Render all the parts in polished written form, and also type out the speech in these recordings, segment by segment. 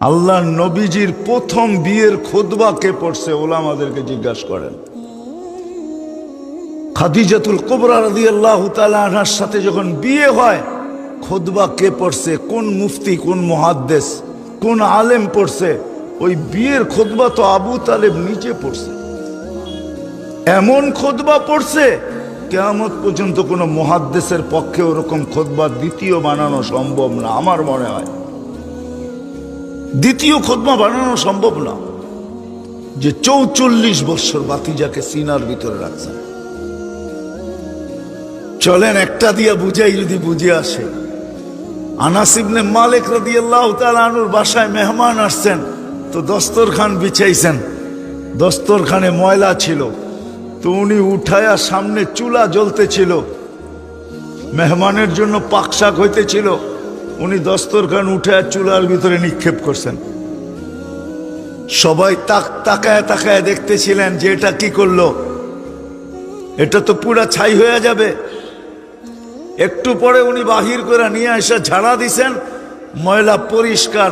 আল্লাহ নবীজির প্রথম বিয়ের খুতবা কে পড়ছে ওলামাদেরকে জিজ্ঞাসা করেন। খাদিজাতুল কুবরা রাদিয়াল্লাহু তাআলা আনহার সাথে যখন বিয়ে হয়, খুতবা কে পড়ছে, কোন মুফতি, কোন মুহাদ্দিস, কোন আলেম পড়ছে? ওই বিয়ের খুতবা তো আবু তালেব নিজে পড়ছে। এমন খুতবা পড়ছে কিয়ামত পর্যন্ত কোনো মুহাদ্দিসের পক্ষে ওরকম খুতবা দ্বিতীয় বানানো সম্ভব না। আমার মনে হয় দ্বিতীয় খুতবা বানানো সম্ভব না, যে ৪৪ বছর বাতিজাকে সিনার ভিতরে রাখছেন। চলেন একটা দিয়া বুঝাই, যদি বুঝে আসে। আনাস ইবনে মালিক রাদিয়াল্লাহু তাআলা আনহুর বাসায় মেহমান আসছেন, তো দস্তরখান বিছাইছেন, দস্তরখানে ময়লা ছিল, তো উনি উঠায়া, সামনে চুলা জ্বলতেছিল, মেহমানের জন্য পাকশাক হইতেছিল, উনি দস্তরখান উঠায়া চুলার ভিতরে নিক্ষেপ করছেন। সবাই তাকায় তাকায় দেখতেছিলেন যে এটা কি করলো, এটা তো পুরা ছাই হয়ে যাবে। একটু পরে উনি বাহির করে নিয়ে এসে ঝাড়া দিছেন, ময়লা পরিষ্কার,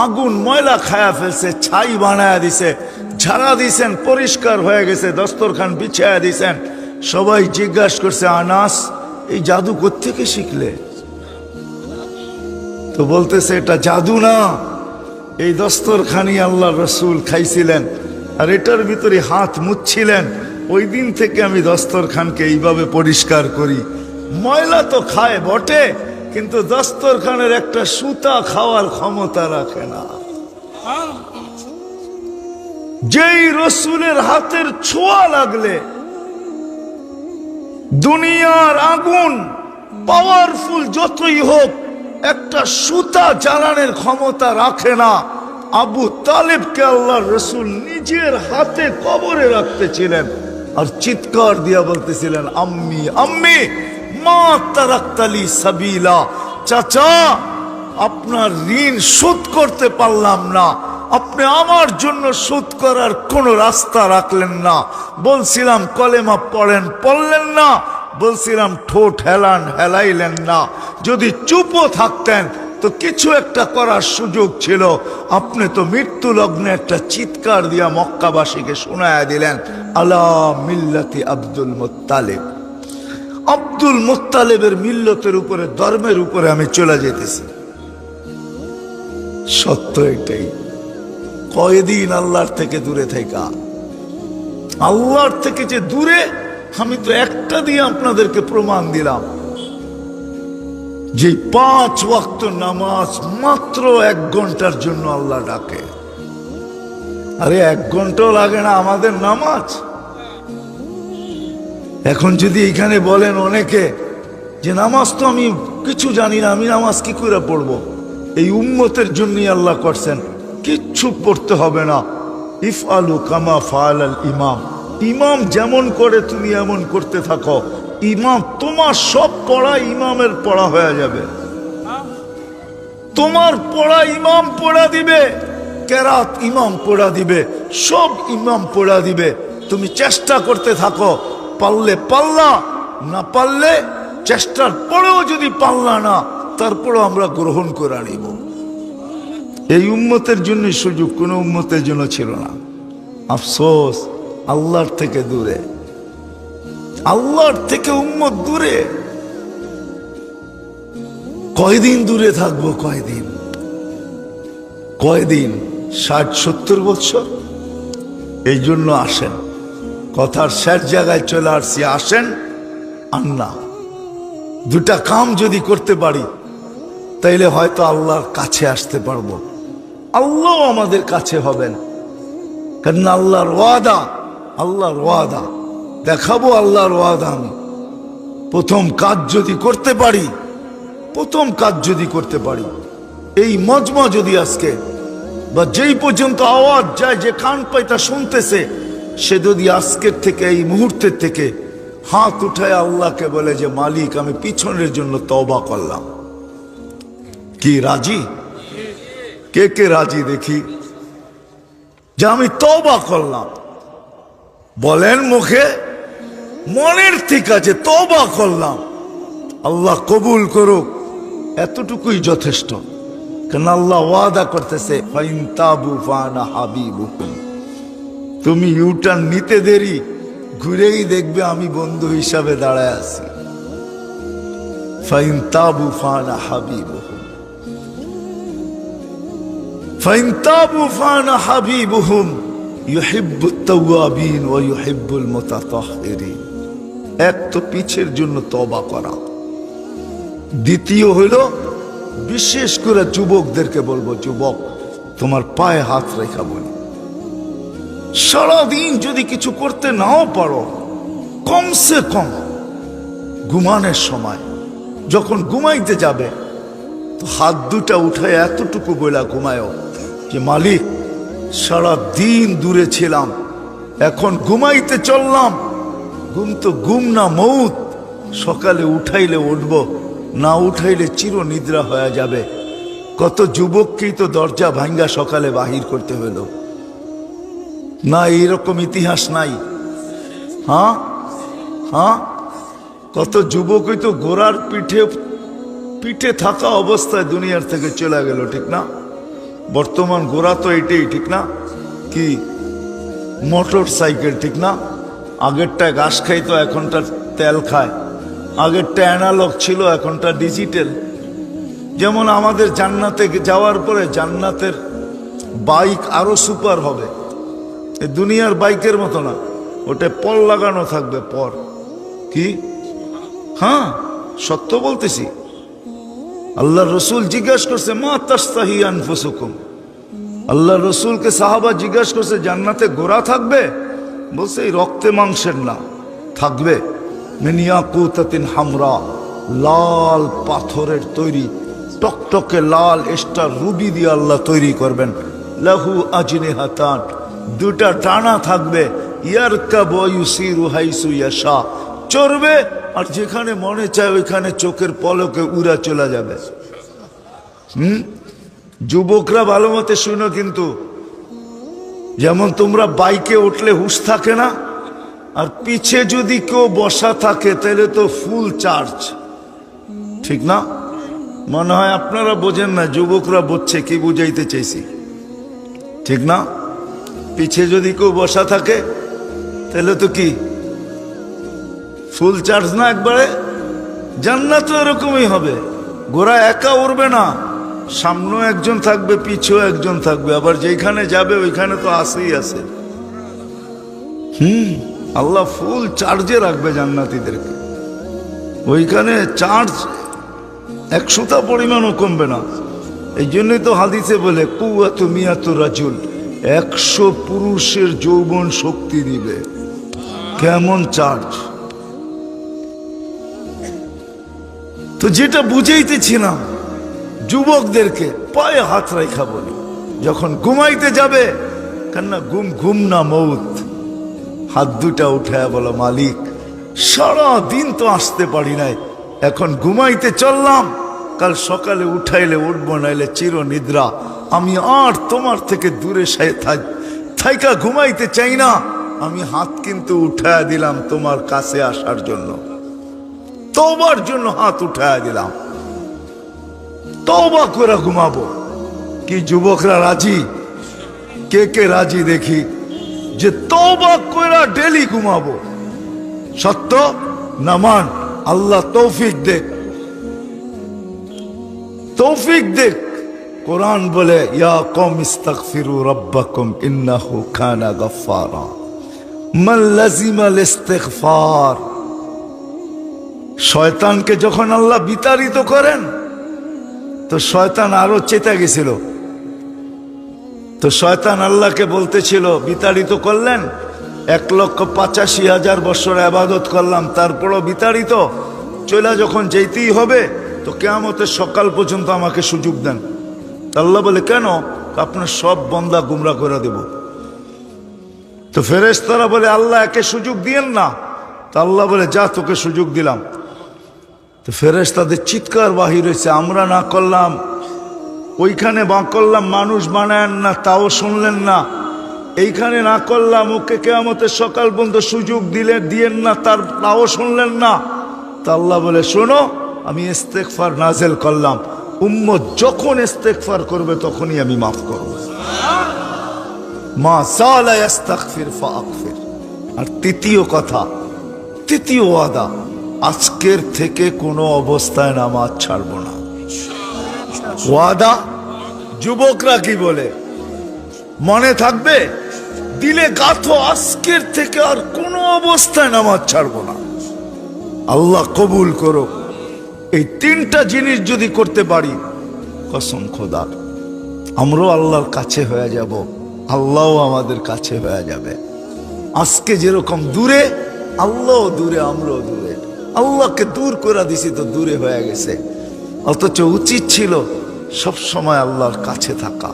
আগুন ময়লা খায়া ফেলছে, ছাই বানায়া দিছে। ঝাড়া দিছেন, পরিষ্কার হয়ে গেছে, দস্তরখান বিছায়া দিছেন। সবাই জিজ্ঞাসা করছে, আনাস এই জাদু কোত্থেকে শিখলে? তো বলতেছে এটা জাদু না, এই দস্তরখানি আল্লাহ রসুল খাইছিলেন আর এটার ভিতরে হাত মুছছিলেন। ওই দিন থেকে আমি দস্তরখানকে এইভাবে পরিষ্কার করি। ময়লা তো খায় বটে, কিন্তু দস্তরখানের একটা সুতা খাওয়ার ক্ষমতা রাখে না। যেই রসুলের হাতের ছোঁয়া লাগলে দুনিয়ার আগুন পাওয়ারফুল যতই হোক একটা সুতা জ্বালানোর ক্ষমতা রাখে না। আবু তালেবকে আল্লাহর রসুল নিজের হাতে কবরে রাখতেছিলেন আর চিৎকার দিয়া বলতেছিলেন, আম্মি আম্মি মা তারাক্তালি সাবিলা, চাচা আপনার ঋণ শোধ করতে পারলাম না, আপনি আমার জন্য শোধ করার কোন রাস্তা রাখলেন না। বলছিলাম কলেমা পড়েন, পড়লেন না। বলছিলাম ঠোঁট হেলান, হেলাইলেন না। যদি চুপও থাকতেন তো কিছু একটা করার সুযোগ ছিল। আপনি তো মৃত্যু লগ্নে একটা চিৎকার দিয়া মক্কাবাসীকে শোনায়া দিলেন, আলা মিল্লাতি আব্দুল মুত্তালিব। আব্দুল মুত্তালিবের মিল্লতের উপরে, ধর্মের উপরে আমি চলে যেতেছি। সত্য এটাই। কয়দিন আল্লাহর থেকে দূরে থাকা, আল্লাহর থেকে যে দূরে, আমি তো একটা দিয়ে আপনাদেরকে প্রমাণ দিলাম যে 5 ওয়াক্ত নামাজ মাত্র 1 ঘন্টার জন্য আল্লাহ ডাকে। আরে 1 ঘন্টাও লাগে না আমাদের নামাজ। এখন যদি এখানে বলেন অনেকে যে নামাজ তো আমি কিছু জানি না, আমি নামাজ কি করে পড়বো? এই উম্মতের জন্যই আল্লাহ করছেন, কিচ্ছু পড়তে হবে না। ইফআলু কামা ফাআলাল ইমাম, ইমাম যেমন করে তুমি এমন করতে থাকো। ইমাম তোমার সব পড়া ইমামের পড়া হয়ে যাবে। তোমার পড়া ইমাম পড়া দিবে, কেরাত ইমাম পড়া দিবে, সব ইমাম পড়া দিবে। তুমি চেষ্টা করতে থাকো, পারলে পাল্লা, না পারলে চেষ্টার পরেও যদি পাল্লা না, তারপরও আমরা গ্রহণ করে নিব। এই উম্মতের জন্য সুযোগ, কোন উম্মতের জন্য ছিল না। আফসোস, আল্লাহর থেকে দূরে, আল্লাহর থেকে উম্মত দূরে। কয়দিন দূরে থাকবো? কয়দিন? 60-70 বছর? এই জন্য আসেন, কথার শেষ জায়গায় চলে আসছি। আসেন আন্না, 2টা কাম যদি করতে পারি তাইলে হয়তো আল্লাহর কাছে আসতে পারবো, আল্লাহ আমাদের কাছে হবেন। কারণ আল্লাহর ওয়াদা, আল্লাহর ওয়াদা দেখাবো, আল্লাহর ওয়াদা। আমি প্রথম কাজ যদি করতে পারি, প্রথম কাজ যদি করতে পারি, এই মজমা যদি আজকে বা যেই পর্যন্ত আওয়াজ যায়, যে কান পাইতা শুনতেছে, সে যদি আজকের থেকে, এই মুহূর্তের থেকে হাত উঠায় আল্লাহকে বলে যে মালিক আমি পিছনের জন্য তওবা করলাম, কি রাজি? কে কে রাজি দেখি যে আমি তওবা করলাম? বলেন মুখে, মনের ঠিক আছে তওবা করলাম, আল্লাহ কবুল করুক। এতটুকুই যথেষ্ট। কেন আল্লাহ ওয়াদা করতেছে ফাইন তাবু ফানা হাবিবুকুম, তুমি ইউটার্ন নিতে দেরি, ঘুরেই দেখবে আমি বন্ধু হিসাবে দাঁড়ায় আছি। ফাইন তাবু ফানা হাবিবুহুম, ফাইন তাবু ফানা হাবিবুহুম ইউহিব্বুত তাওয়াবিন ওয়া ইউহিব্বুল মুতাতাহহিরিন। এক তো পিছের জন্য তওবা করা, দ্বিতীয় হইল বিশেষ করে যুবকদেরকে বলবো, যুবক তোমার পায়ে হাত রেখা বলি, সারাদিন যদি কিছু করতে নাও পারো, কমসে কম ঘুমানোর সময় যখন ঘুমাইতে যাবে তো হাত দুটা উঠায় এতটুকু বইলা ঘুমায় যে মালিক সারা দিন দূরে ছিলাম, এখন ঘুমাইতে চললাম, ঘুম তো ঘুম না মৌত, সকালে উঠাইলে উঠব, না উঠাইলে চির নিদ্রা হয়ে যাবে। কত যুবককেই তো দরজা ভাঙ্গা সকালে বাহির করতে হলো না, এইরকম ইতিহাস নাই? হ্যাঁ হ্যাঁ, কত যুবকই তো ঘোড়ার পিঠে থাকা অবস্থায় দুনিয়ার থেকে চলে গেল, ঠিক না? বর্তমান ঘোড়া তো এটাই, ঠিক না? কি মোটর সাইকেল, ঠিক না? আগেরটা ঘাস খাইতো, এখনটা তেল খায়। আগেরটা অ্যানালগ ছিল, এখনটা ডিজিটাল। যেমন আমাদের জান্নাতে যাওয়ার পরে জান্নাতের বাইক আরো সুপার হবে, এই দুনিয়ার বাইকের মতো না, ওটা পল লাগানো থাকবে, পর কি? হ্যাঁ, সত্য বলতেছি। আল্লাহ রসুল জিজ্ঞাসা করছে মা তাস্তাহি আনফুসুকুম, আল্লাহ রসুলকে সাহাবা জিজ্ঞাসা করছে জান্নাতে ঘোড়া থাকবে? বলছে এই রক্তে মাংসের না, থাকবে মিন ইয়াকুতাতিন হামরা, লাল পাথরের তৈরি, টকটকে লাল স্টার রুবি দিয়ে আল্লাহ তৈরি করবেন। লাহু আজনিহাতান, দুটা ডানা থাকবে। ইয়ারকাবু ওয়া ইউসিরু হাইসু ইয়াশা, চড়বে আর যেখানে মনে চায় ওইখানে চোখের পলকে উড়া চলে যাবে। যুবকরা ভালো মতে শুনো কিন্তু, যেমন তোমরা বাইকে উঠলে হুঁশ থাকে না, আর পিছে যদি কেউ বসা থাকে তাহলে তো ফুল চার্জ, ঠিক না? মনে হয় আপনারা বোঝেন না, যুবকরা বুঝছে কি বুঝাইতে চাইছি, ঠিক না? পিছে যদি কেউ বসা থাকে তাহলে তো কি ফুল চার্জ না একবারে? জান্নাত এরকমই হবে, ঘোড়া একা উড়বে না, সামনেও একজন থাকবে, পিছেও একজন থাকবে, আবার যেখানে যাবে ওইখানে তো আসেই আছে। আল্লাহ ফুল চার্জে রাখবে জান্নাতীদেরকে, ওইখানে চার্জ 100টা পরিমাণও কমবে না। এই জন্যই তো হাদিসে বলে কুওয়াতু মিয়াতু রাজুল, 100 পুরুষের যৌবন শক্তি দিবে। কেমন চার্জ! তো যেটা বুঝাইতেছিলাম, যুবকদেরকে পায়ে হাত রেখা বলি, যখন ঘুমাইতে যাবে, কেননা ঘুম না মৌত, হাত দুটা উঠায় বলো মালিক সারা দিন তো আসতে পারি নাই, এখন ঘুমাইতে চললাম, কাল সকালে উঠাইলে উঠবো, নাইলে চির নিদ্রা। আমি আর তোমার থেকে দূরে থাইকা ঘুমাইতে চাই না, আমি হাত কিন্তু উঠায়া দিলাম তোমার কাছে আসার জন্য, তওবার জন্য হাত উঠায়া দিলাম, তওবা করে ঘুমাবো। কি যুবকরা রাজি? কে কে রাজি দেখি যে তওবা করে ডেলি ঘুমাবো? সত্য নামান, আল্লাহ তৌফিক দেখ, তৌফিক দেখ। কোরআন বলে ইয়া কওম ইস্তাগফিরু রাব্বাকুম ইন্নাহু কানা গাফফারা, মান লাযিমাল ইস্তিগফার। শয়তানকে যখন আল্লাহ বিতাড়িত করেন তো শয়তান আরো চেতে গেছিল, তো শয়তান আল্লাহকে বলতেছিল, বিতাড়িত করলেন, 1,85,000 বছর ইবাদত করলাম, তারপরও বিতাড়িত, চলে যখন যেতেই হবে তো কিয়ামতের সকাল পর্যন্ত আমাকে সুযোগ দেন। আল্লাহ বলে কেন? আপনার সব বান্দা গুমরা করে দেব। তো ফেরেশতারা বলে আল্লাহ একে সুযোগ দিয়েন না। তো আল্লাহ বলে যা, তোকে সুযোগ দিলাম। তো ফেরেশতাদের চিৎকার বাহির হয়েছে, আমরা না করলাম, ওইখানে বা করলাম মানুষ বানায়েন না, তাও শুনলেন না, এইখানে না করলাম, ওকে কিয়ামতের সকাল পর্যন্ত সুযোগ দিয়েন না, তাও শুনলেন না। তা আল্লাহ বলে শোনো, আমি ইস্তেগফার নাজেল করলাম, উম্মত যখন ইস্তেগফার করবে তখনই আমি মাফ করব। মা সালা ইস্তাগফির ফাগফির। আর তৃতীয় কথা, তৃতীয় ওয়াদা, আজকের থেকে কোনো অবস্থায় নামাজ ছাড়ব না। ওয়াদা। যুবকরা কি বলে মনে থাকবে? দিলে গাথো, আজকের থেকে আর কোনো অবস্থায় নামাজ ছাড়ব না। আল্লাহ কবুল করো। এই তিনটা জিনিস যদি করতে পারি, কসম খোদার, আমরাও আল্লাহর কাছে হয়ে যাব, আল্লাহও আমাদের কাছে হয়ে যাবে। আজকে যেরকম দূরে, আল্লাহও দূরে, আমরাও দূরে। আল্লাহকে দূর করে দিছি তো দূরে হয়ে গেছে, অথচ উচিত ছিল সব সময় আল্লাহর কাছে থাকা।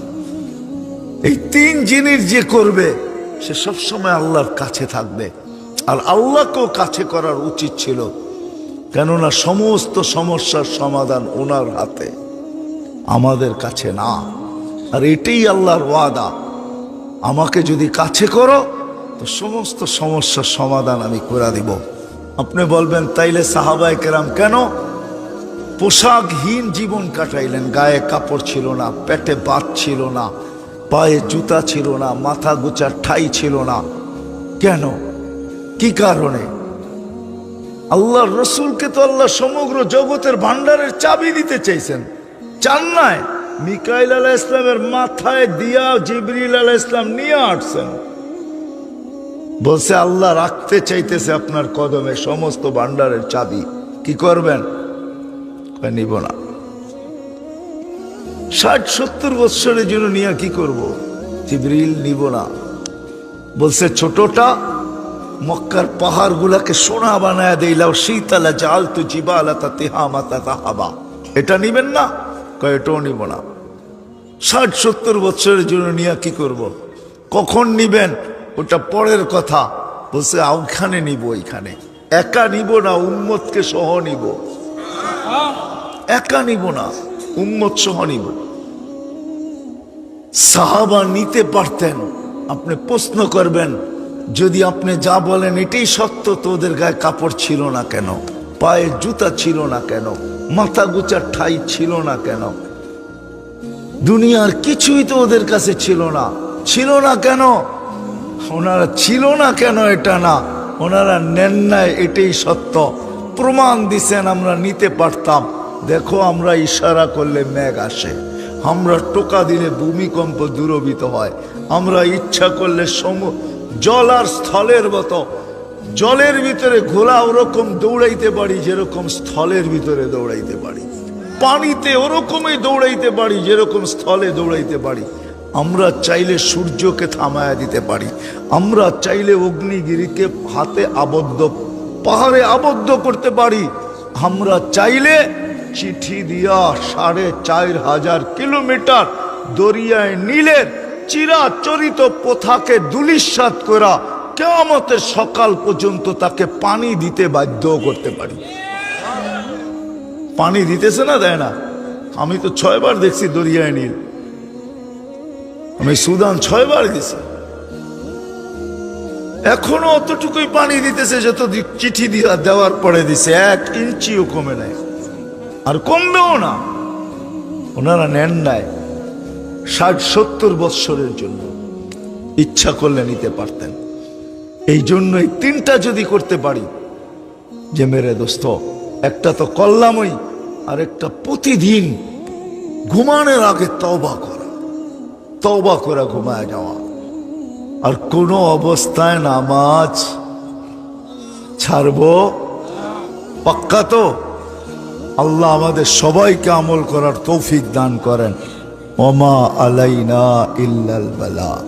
এই তিন জিনিস যে করবে সে সব সময় আল্লাহর কাছে থাকবে। আর আল্লাহকেও কাছে করার উচিত ছিল, কেননা সমস্ত সমস্যার সমাধান ওনার হাতে, আমাদের কাছে না। আর এটাই আল্লাহর ওয়াদা, আমাকে যদি কাছে করো তো সমস্ত সমস্যার সমাধান আমি করে দিব। আপনি বলবেন তাইলে সাহাবায়ে কেরাম কেন পোশাকহীন জীবন কাটাইলেন? গায়ে কাপড় ছিল না, পেটে ভাত ছিল না, পায়ে জুতা ছিল না, মাথা গোছার ঠাই ছিল না। কেন? কি কারণে? আল্লাহর রসুলকে তো আল্লাহ সমগ্র জগতের ভান্ডারের চাবি দিতে চাইছেন, চান নাই? মিকাইল আলাইহিস সালামের মাথায় দিয়া জিবরিল আলাইহিস সালাম নিয়ে আসছেন, বলছে আল্লাহ রাখতে চাইতেছে আপনার কদমে সমস্ত ভান্ডারের চাবি। কি করবেন? নিব না। 60-70 বৎসরের জন্য নিয়ে কি করব? জিবরিল নিব না। বলছে ছোটটা মক্কার পাহাড় গুলাকে সোনা বানায় দিলাও, শীতলা জাল তু জিবালাতা তিহামাতা তাহাবা। এটা নিবেন না? কয় এটাও নিব না। 60-70 বৎসরের জন্য নিয়ে কি করব? কখন নিবেন ওটা পরের কথা। বলছে ওখানে নিব, ওইখানে একা নিব না, উম্মতকে সহ নিব। একা নিব না, উম্মত সহ নিব। সাহাবা নিতে পারতেন। আপনি প্রশ্ন করবেন, যদি আপনি যা বলেন এটাই সত্য, তো ওদের গায়ে কাপড় ছিল না কেন? পায়ে জুতা ছিল না কেন? মাথা গোছার ঠাই ছিল না কেন? দুনিয়ার কিছুই তো ওদের কাছে ছিল না। ছিল না কেন? ওনারা ছিল না কেন এটা না, ওনারা নেন নাই, এটাই সত্য। প্রমাণ দিছেন আমরা নিতে পারতাম। দেখো আমরা ইশারা করলে মেঘ আসে, আমরা টোকা দিলে ভূমিকম্প দূরভূত হয়, আমরা ইচ্ছা করলে জল আর স্থলের মতো জলের ভিতরে ঘোড়া ওরকম দৌড়াইতে পারি যেরকম স্থলের ভিতরে দৌড়াইতে পারি, পানিতে ওরকমই দৌড়াইতে পারি যেরকম স্থলে দৌড়াইতে পারি। আমরা চাইলে সূর্যকে থামায়া দিতে পারি, আমরা চাইলে অগ্নিগিরিকে হাতে আবদ্ধ পাহাড়ে আবদ্ধ করতে পারি, আমরা চাইলে চিঠি দিয়া 4500 কিলোমিটার দরিয়ায় নীলের চিরাচরিত প্রথাকে ধূলিসাৎ করা কিয়ামতের সকাল পর্যন্ত তাকে পানি দিতে বাধ্য করতে পারি। পানি দিতেছে না, দেয় না? আমি তো 6 বার দেখছি দরিয়ায় নীল। আমি সুদান 6 বার গেছি, এখনো অতটুকুই পানি দিতেছে যত চিঠি দিয়া দেওয়ার পরে দিছে। 1 ইঞ্চিও কমে নাই, আর কমবেও না। ওনারা নেন নাই 60-70 বৎসরের জন্য। ইচ্ছা করলে নিতে পারতেন। এই জন্য এই তিনটা যদি করতে পারি, যে মেরে দোস্ত, একটা তো করলামই, আর একটা প্রতিদিন ঘুমানোর আগে তওবা করা, তওবা করে ঘুমায় যাওয়া, আর কোনো অবস্থায় নামাজ ছাড়বো পাক্কা তো? আল্লাহ আমাদের সবাইকে আমল করার তৌফিক দান করেন। ওমা আলাইনা ইল্লাল বালাগ।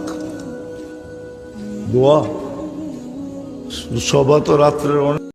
দোয়া সবা তো রাত্রের